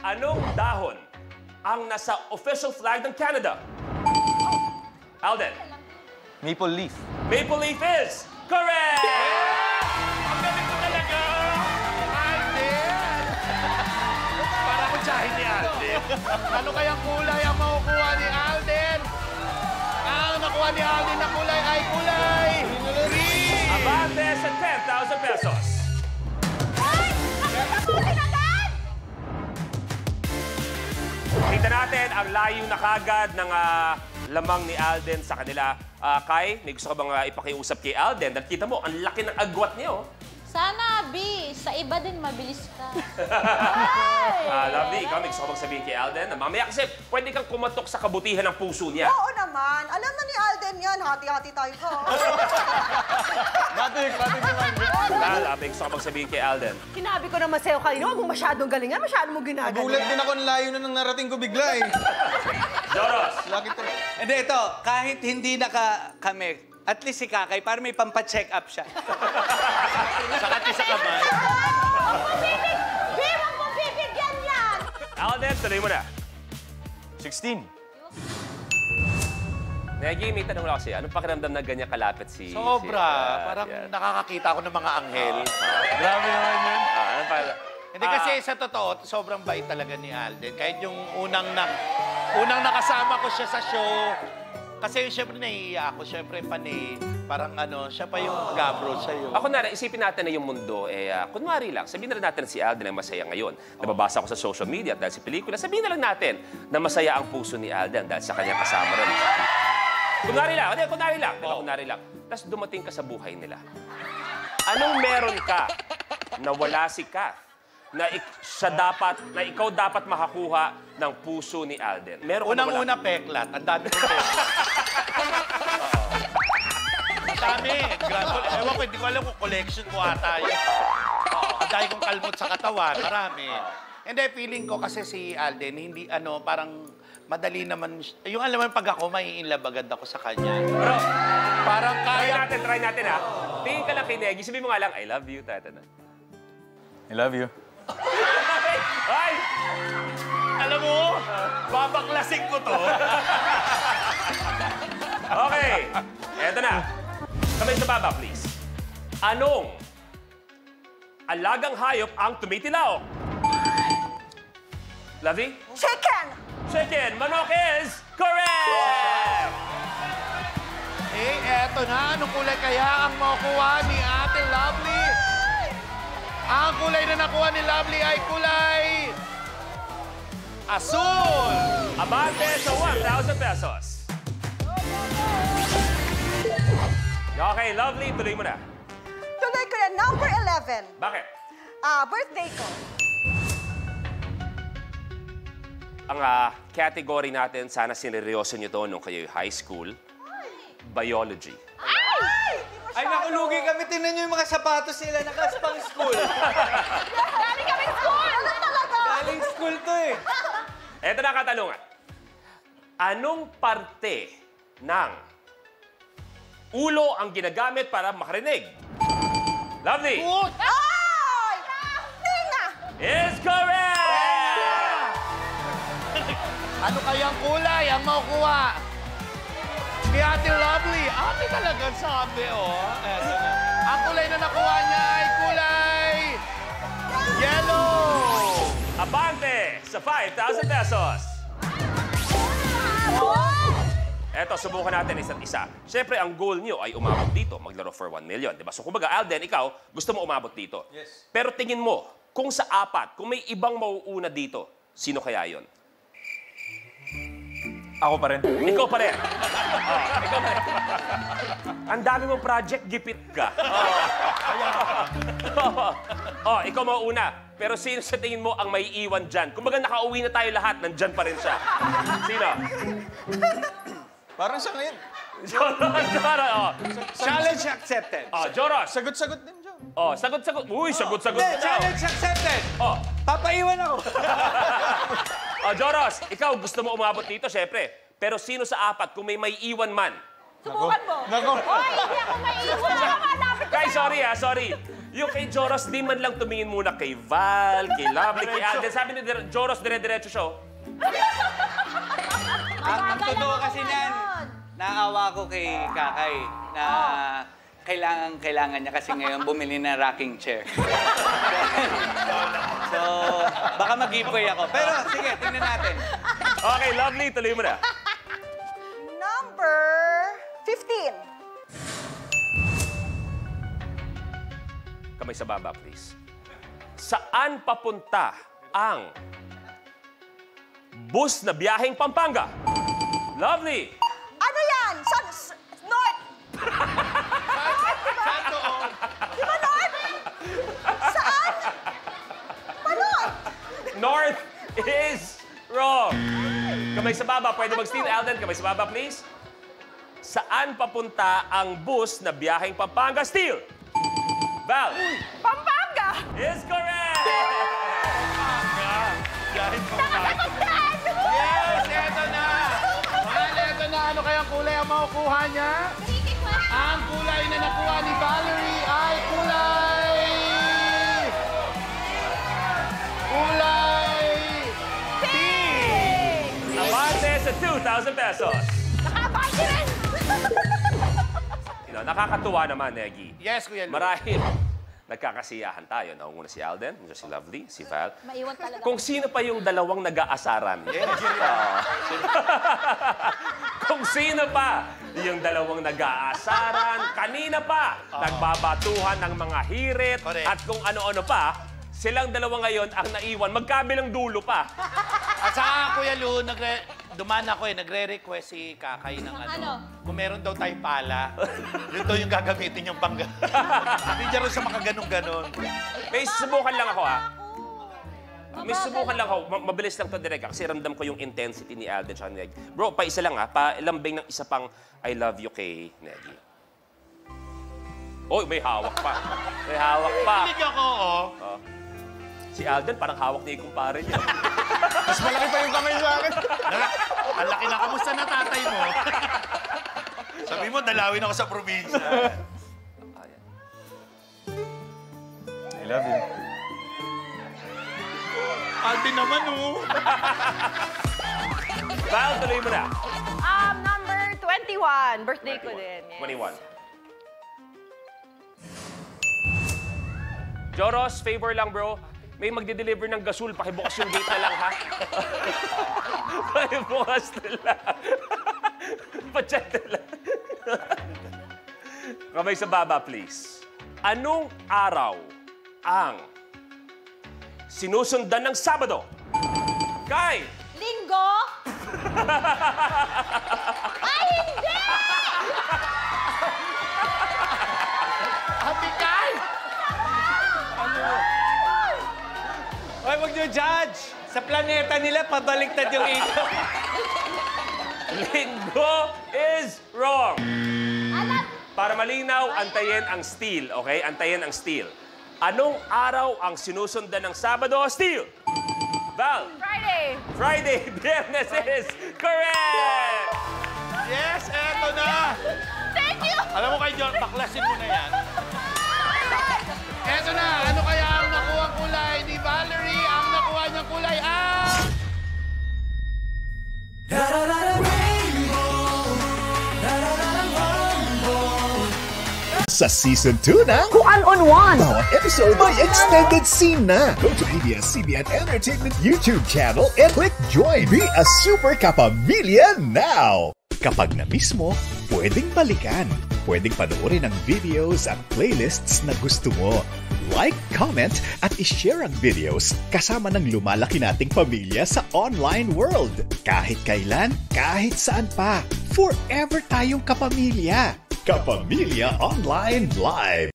Anong dahon ang nasa official flag ng Canada? Alden. Maple leaf. Maple leaf is correct! Ang galing ko talaga! Alden! Para ko tsahin ni Alden. Ano kayang kulay ang makukuha ni Alden? Ang nakuha ni Alden na kulay ay kulay green! Abante sa 10,000 pesos. Ay! Nakakapulin agad! Tingnan natin ang layo na kagad ng lamang ni Alden sa kanila. Kai, may gusto ka bang ipakiusap kay Alden? Dahil kita mo, ang laki ng agwat niyo. Sana, B. Sa iba din, mabilis ka. Lovely, ikaw may gusto ka bang sabihin kay Alden? Mamaya kasi pwede kang kumatok sa kabutihan ng puso niya. Oo naman. Alam na ni Alden yan. Hati-hati tayo ko. Batik naman. May gusto ka bang sabihin kay Alden? Sinabi ko naman sa'yo kanina, huwag mo masyadong galingan. Masyadong mo ginagaling. Nagulat din ako ng layo na nang narating ko bigla eh. Joros! Hindi, ito. Kahit hindi kami, at least si Kakay, para may pampa-check up siya. Sakati sa kamay. Huwag mo bibigyan yan! Alden, tuloy mo na. 16. Negi, may tanong lang kasi, anong pakiramdam na ganyan kalapit si... Sobra. Parang nakakakita ako ng mga anghel. Grabe naman yun. Ano pa? Hindi kasi sa totoo, sobrang bait talaga ni Alden. Kahit yung unang nakasama ko siya sa show, kasi siyempre nahihiya ako, siyempre panay, parang siya pa yung gabro sa'yo. Ako na, isipin natin na yung mundo, kunwari lang, sabihin na lang natin si Alden ay masaya ngayon. Nababasa ko sa social media dahil sa pelikula, sabihin na lang natin na masaya ang puso ni Alden dahil sa kanyang kasama rin. Kunwari lang. Tapos dumating ka sa buhay nila. Anong meron ka na wala si Kath? Na ikaw dapat makakuha ng puso ni Alden. Meron ka Unang-una, peklat. Ang dami kong peklat. Ang dami. Ewan ko, hindi ko alam kung collection ko ata yun. Ang dami kong kalmot sa katawan. Marami. Hindi, feeling ko kasi si Alden, hindi parang madali naman. Yung alam mo, pag ako, mai-inlove agad ako sa kanya. Bro, Parang kaya... try natin ha. Tingin ka lang kay Negi, sabihin mo nga lang, I love you, tata na. I love you. Ay! Alam mo, babaklasin ko to. Okay, eto na. Kamay sa baba, please. Anong alagang hayop ang tumitilaw? Lovey? Chicken! Chicken! Manok is correct! Eto na. Anong kulay kaya ang makukuha ni Ate Lovely? Ang kulay na nakuha ni Lovely ay kulay asul! Abante sa 1,000 pesos. Okay, Lovely, tuloy mo na. Tuloy ko na, number 11. Bakit? Birthday ko. Ang category natin, sana sineryoso nyo to nung kayo high school, biology. Ay, nakulugi kami. Tingnan niyo yung mga sapatos nila. Nakaspang school. Galing kami school! Ano talaga? Galing school to eh. Ito na katanungan. Anong parte ng ulo ang ginagamit para makarinig? Lovely! Ay! Tinga! Is correct! Ano kayang kulay ang makukuha? Ni Ate Lovely. Ate talaga sabi, oh. Eto na. Ang kulay na nakuha niya ay kulay yellow! Abante sa 5,000 pesos. Eto, subukan natin isa't isa. Siyempre, ang goal nyo ay umabot dito, maglaro for 1 million, di ba? So, kumbaga, Alden, ikaw, gusto mo umabot dito. Yes. Pero tingin mo, kung sa apat, kung may ibang mauuna dito, sino kaya yon? Ako pa rin. Ikaw pa rin. Ikaw pa rin. Ang dami mong project, gipit ka. Ikaw mauuna. Pero sino sa tingin mo ang may iwan dyan? Kumbaga nakauwi na tayo lahat, nandyan pa rin siya. Sino? Parang siya ngayon. Challenge accepted. Joros. Sagot-sagot din, Joe. Sagot-sagot. Uy, sagot-sagot. Hindi, challenge accepted. Papaiwan ako. Joros, ikaw gusto mo umabot dito, syempre. Pero sino sa apat, kung may iwan man? Subukan mo. Nako. Hoy, hindi ako maiiwan. Malapit Guys, sorry. Yung kay Joros, di man lang tumingin muna kay Val, kay Lovely, kay Alden. Sabi ni Joros, dire-diretso siya. Ang totoo kasi niyan, naawa ko kay Kakay na kailangan niya kasi ngayon bumili ng rocking chair. So, baka mag-giveaway ako. Pero sige, tingnan natin. Okay, Lovely, tuloy mo na. Number 15. Kamay sa baba, please. Saan papunta ang bus na biyaheng Pampanga? Lovely! Ano yan? North! Saan doon? Di ba North? Saan? North! North is wrong. Kamay sa baba. Pwede mag-steal, Alden. Kamay sa baba, please. Saan papunta ang bus na biyaheng Pampanga? Steal! Val! Pampanga! Is correct! Dahil yes, eto na! Mahal, eto na. Ano kayang kulay ang makukuha niya? Ang kulay na nakuha ni Valerie ay kulay pink! Abante sa 2,000 pesos. Nakabati rin! Nakakatuwa naman, Negi. Yes, Kuya Lu. Marahil nagkakasiyahan tayo. Naunguna si Alden, si Lovely, si Val. Maiwan talaga. Kung sino pa yung dalawang nag-aasaran. Kung sino pa yung dalawang nag-aasaran, kanina pa, nagbabatuhan ng mga hirit, Correct. at kung ano-ano pa, silang dalawa ngayon ang naiwan, magkabilang dulo pa. At saka, Kuya Lu, dumaan ako nagre-request si Kakay ng ano? Kung meron daw tayong pala, yun daw yung gagamitin yung pangga. Hindi niya rin sa makaganong-ganon. May subukan lang ako, ha? May subukan lang ako. Mabilis lang to direct, kasi ramdam ko yung intensity ni Alden at Negi. Bro, pa isa lang, ha? Pailambing ng isa pang I love you kay Negi. Oy, may hawak pa. May hawak pa. Kilig ako, oh. Si Alden, parang hawak niya yung kumpare niya. Mas malaki pa yung kamay sa akin. Ang laki na, kamusta na tatay mo? Sabi mo, dalawin ako sa probinsya. I love you. Alden naman, oh. Val, tuloy mo na. Number 21. Birthday ko din. Yes. 21. Joros, favor lang, bro. May magde-deliver ng gasol. Pakibukas yung gate na lang, ha? Pakibukas na lang. Pa-check na lang. Kamay sa baba, please. Anong araw ang sinusundan ng Sabado? Kay! Linggo? Ay, hindi! Happy Kai! Hoy, wag niyo judge! Sa planeta nila, pabaliktad yung ito. Linggo is wrong. Alam, Para malinaw, antayin ang steal, okay? Antayin ang steal. Anong araw ang sinusundan ng Sabado? Steal! Val! Friday. Friday, Biyernes is correct! Yes, eto na! thank you! Alam mo kay John, baklasin mo na yan. Eto na, ano kaya ang nakuha kulay ni Valerie? Ang nakuha niyang kulay ay... Sa Season 2 na, Kuan on one. bawat episode may extended scene na. Go to ABS-CBN Entertainment YouTube channel and click join. Be a super kapamilya now! Kapag na-miss mo, pwedeng balikan. Pwedeng panoorin ang videos at playlists na gusto mo. Like, comment, at ishare ang videos kasama ng lumalaki nating pamilya sa online world. Kahit kailan, kahit saan pa. Forever tayong kapamilya. Kapamilya Online Live.